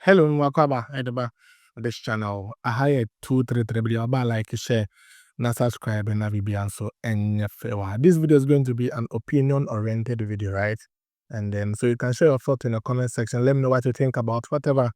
Hello, welcome back to this channel. I hired 233 video about like share, not subscribe and and so and this video is going to be an opinion-oriented video, right? And then so you can share your thoughts in the comment section. Let me know what you think about whatever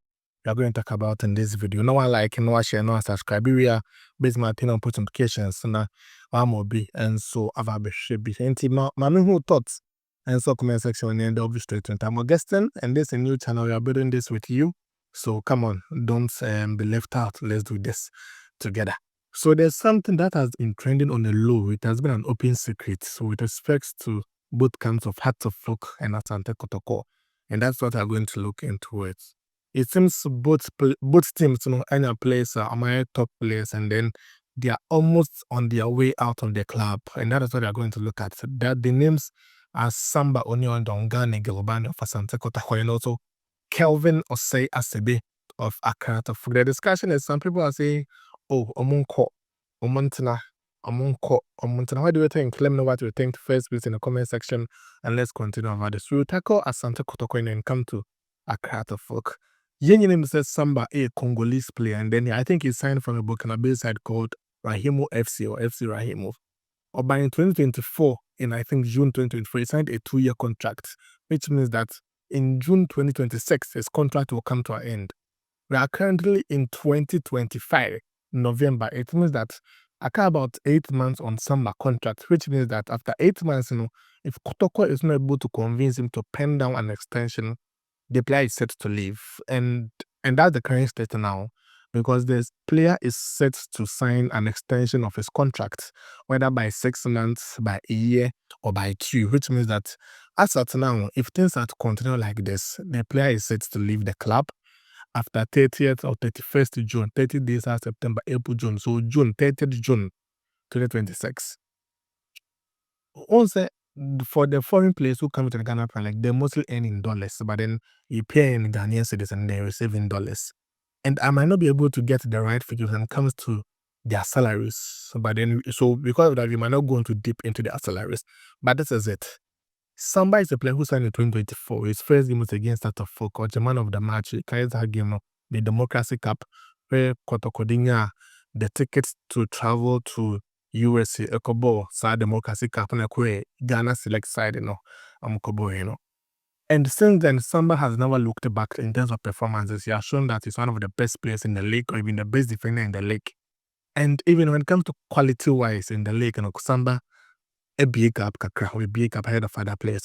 you're going to talk about in this video. No one like, no one share, no one subscribe. We are based my opinion on put notifications. So now I'm will be and so I've should be. And my who thoughts and so comment section and then they'll be straight into I'm guesting and this is a new channel. We are building this with you. So come on, don't be left out. Let's do this together. So there's something that has been trending on the low. It has been an open secret. So with respect to both camps of Hearts of Folk and Asante Kotoko. And that's what I'm going to look into it. It seems both teams, any players are my top players, and then they are almost on their way out of the club. And that is what they are going to look at. That the names are Samba Oneil, Dongane Gilbani of Asante Kotoko, and also Kelvin Osei Asibey of Accra. For the discussion is some people are saying, oh, Omunko, Omuntina, Omunko, Omuntina. What do you think? Let me know what you think first, please, in the comment section, and let's continue over this. We will tackle Asante Kotoko'S and come to Accra Folk. Yenye name says Samba, a Congolese player, and then I think he signed from a Burkina side called Rahimu FC or FC Rahimu. Or by in 2024, in I think June 2024, he signed a 2-year contract, which means that in June 2026, his contract will come to an end. We are currently in 2025, November. It means that I got about 8 months on Samba contract, which means that after 8 months, if Kotoko is not able to convince him to pen down an extension, the player is set to leave. And that's the current state now, because this player is set to sign an extension of his contract, whether by 6 months, by a year, or by 2, which means that as at now, if things are to continue like this, the player is set to leave the club after 30th or 31st June, 30 days are September, April, June. So June, 30th June 2026. Also, for the foreign players who come to the Ghana Premier League, they mostly earn in dollars, but then you pay in Ghanaian cedis and they receive in dollars. And I might not be able to get the right figures when it comes to their salaries. But then, so because of that, we might not go into deep into their salaries. But this is it. Samba is a player who signed in 2024. His first game was against Hearts of Folk, or the man of the match. Carries that game, the Democracy Cup, where Kotoko'S the tickets to travel to USA, Ekobo, sa Democracy Cup, and Ghana select side, Kobo, And since then, Samba has never looked back in terms of performances. He has shown that he's one of the best players in the league, or even the best defender in the league. And even when it comes to quality-wise in the league, Samba a big up kakra, we big up ahead of other players,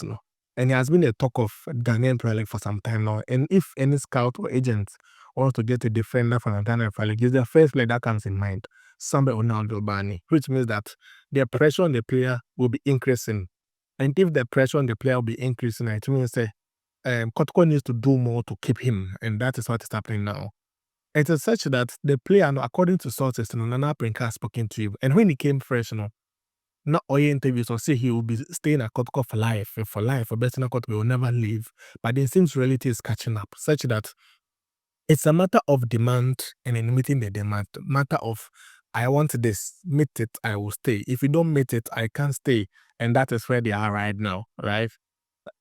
And he has been a talk of Ghanaian Premier League for some time now. And if any scout or agent wants to get a defender from Ghanaian Premier League, it's the first player that comes in mind, Samba Oneil, which means that the pressure on the player will be increasing. And if the pressure on the player will be increasing, it means that Kotoko'S needs to do more to keep him, and that is what is happening now. It is such that the player, according to sources, Nana Prinka has spoken to him, and when he came fresh, not all interviews or say he will be staying at Kotoko'S for life, or betting Kotoko'S will never leave. But it seems reality is catching up, such that it's a matter of demand, and in meeting the demand, matter of I want this, meet it, I will stay. If you don't meet it, I can't stay. And that is where they are right now, right?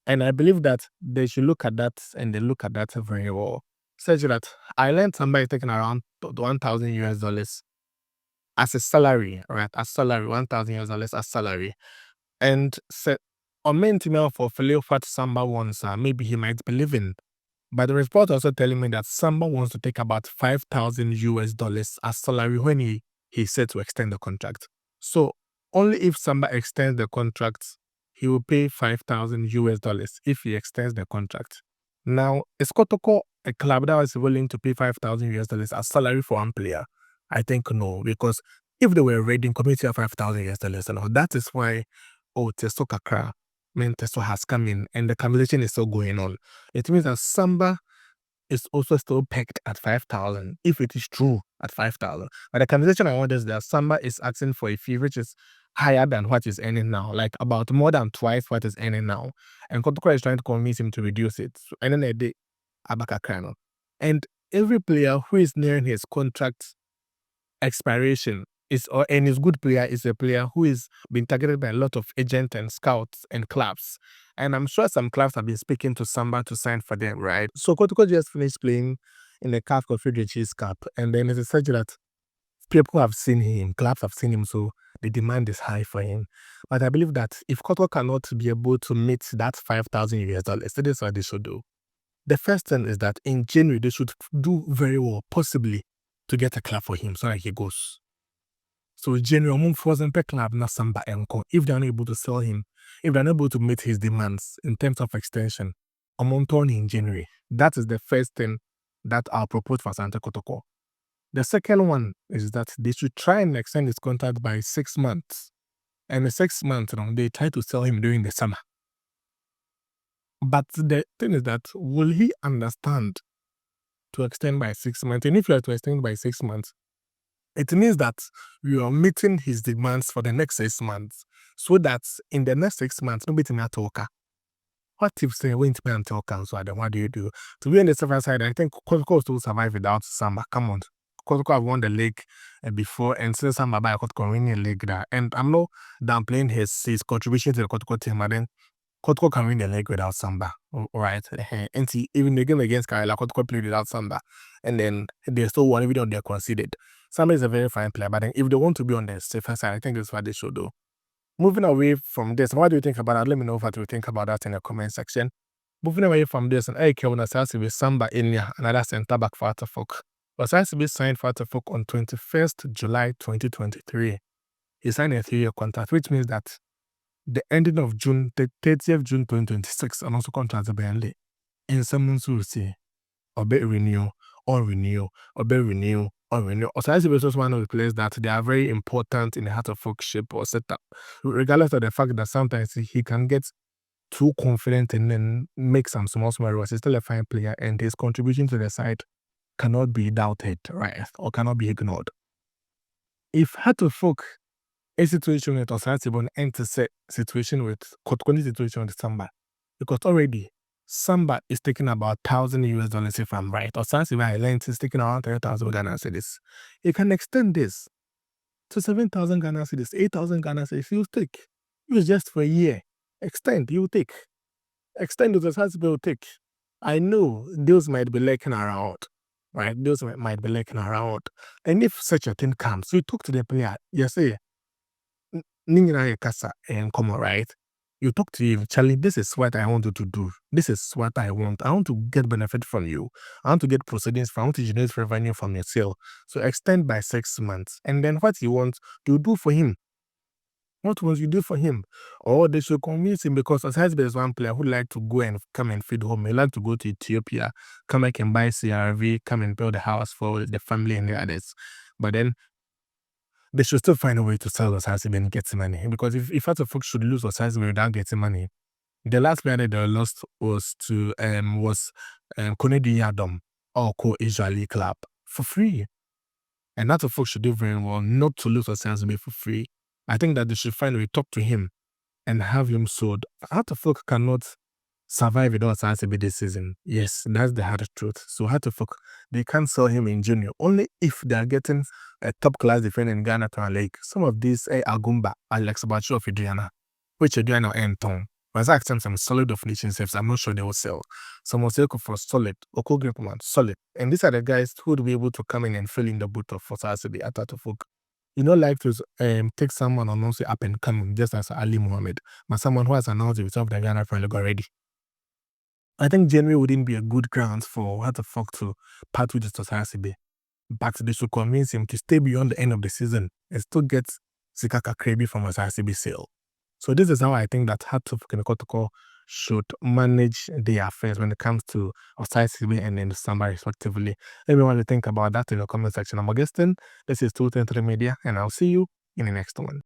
And I believe that they should look at that, and they look at that very well. Such that I learned somebody taking around $1,000 as a salary, right? As salary, $1,000 as salary. And said, on main email for what Samba wants, maybe he might be leaving. But the report also telling me that Samba wants to take about $5,000 as salary when he said to extend the contract. So only if Samba extends the contract, he will pay $5,000 if he extends the contract. Now, is Kotoko'S a club that was willing to pay $5,000 as salary for one player? I think no, because if they were raiding community of $5,000, that is why Teso Kakra, Teso has come in, and the conversation is still going on. It means that Samba is also still pegged at 5,000, if it is true at 5,000. But the conversation I want is that Samba is asking for a fee which is higher than what he's earning now, like about more than twice what he's earning now. And Kotoko'S is trying to convince him to reduce it. So, and then they did Abaka. And every player who is nearing his contract expiration and his good player is a player who is being targeted by a lot of agents and scouts and clubs. And I'm sure some clubs have been speaking to Samba to sign for them, right? So Kotoko'S just finished playing in the CAF Confederations Cup, and then it is such that people have seen him, clubs have seen him, so the demand is high for him. But I believe that if Koto cannot be able to meet that $5,000, that is what they should do. The first thing is that in January, they should do very well, possibly, to get a club for him so that he goes. So January, wasn't club na Samba enko. If they're not able to sell him, if they're not able to meet his demands in terms of extension, turn in January. That is the first thing that I'll propose for Asante Kotoko. The second one is that they should try and extend his contract by 6 months. And the 6 months, they try to sell him during the summer. But the thing is that, will he understand to extend by 6 months? And if you are to extend by 6 months, it means that you are meeting his demands for the next 6 months, so that in the next 6 months, nobody may talk. What if say went to and talk, so then what do you do? To be on the safer side, I think Kotoko'S will survive without Samba. Come on. Kotoko'S have won the league before, and since Samba by Kotoko'S winning the league there. And I'm not downplaying his contribution to the Kotoko'S team, but then Kotoko'S can win the league without Samba. Right? And see, even the game against Kerala, Kotoko'S played without Samba. And then they still won even though they conceded. Samba is a very fine player, but then if they want to be on the safer side, I think that's what they should do. Moving away from this, what do you think about that? Let me know what you think about that in the comment section. Moving away from this, and Osei Asibey Samba Oneil, another centre back for Atafok. Osei Asibey signed for Atafok on 21st July 2023. He signed a 3-year contract, which means that the ending of June, the 30th of June 2026, and also contract the in some months will say, or be renew, or renew, or be renew, or renew. Osei Asibey is also one of the players that they are very important in the heart of folk shape or setup, regardless of the fact that sometimes he can get too confident and then make some small errors. He's still a fine player, and his contribution to the side cannot be doubted, right, or cannot be ignored. If Hatofok a situation with Osei Asibey and to set situation with Kotoko'S situation with Samba, because already Samba is taking about $1,000 if I'm right. Osei Asibey Island is taking around 30,000 Ghana cedis. You can extend this to 7,000 Ghana cedis, 8,000 Ghana cedis. You take. Use just for a year. Extend, you take. Extend to the Osei Asibey will take. I know those might be lurking around, right? Those might be lurking around. And if such a thing comes, you talk to the player, you say, Ningina Kasa and come on, right? You talk to him, Charlie, this is what I want you to do. This is what I want. I want to get benefit from you. I want to get proceedings from, I want to generate revenue from your sale. So extend by 6 months. And then what you want, you do for him. What was you do for him? Or they should convince him, because Osei Asibey is one player who like to go and come and feed home. He like to go to Ethiopia, come back and buy CRV, come and build a house for the family and the others. But then they should still find a way to sell Osei Asibey and get money. Because if Atafok should lose Osei Asibey without getting money, the last player that they lost was to Konedi Yadom or Israeli club for free. And Atafok should do very well not to lose Osei Asibey for free. I think that they should find a way to talk to him and have him sold. Atafok cannot survive without Osei Asibey this season. Yes, that's the hard truth. So Atafok, they can't sell him in junior only if they are getting a top class defender in Ghana Premier League. Some of these Agumba, Alex Bacho of Adriana, which Adriana and Tom. But I asked them some solid of nation safes, I'm not sure they will sell. Some will sell for solid, Oko Gripman, solid. And these are the guys who will be able to come in and fill in the boot of Osei Asibey at Atafok. You know, like to take someone and also up and coming, just as Ali Mohammed, but someone who has announced himself the Ghana Premier League already. I think January wouldn't be a good ground for Atafok to part with Osei Asibey, but they should convince him to stay beyond the end of the season and still get Sikaka Krebi from Osei Asibey sale. So this is how I think that Atafok and Kotoko'S should manage their affairs when it comes to Osei Asibey and then Samba respectively. Let me know what you think about that in the comment section. I'm Augustine. This is 233 Media, and I'll see you in the next one.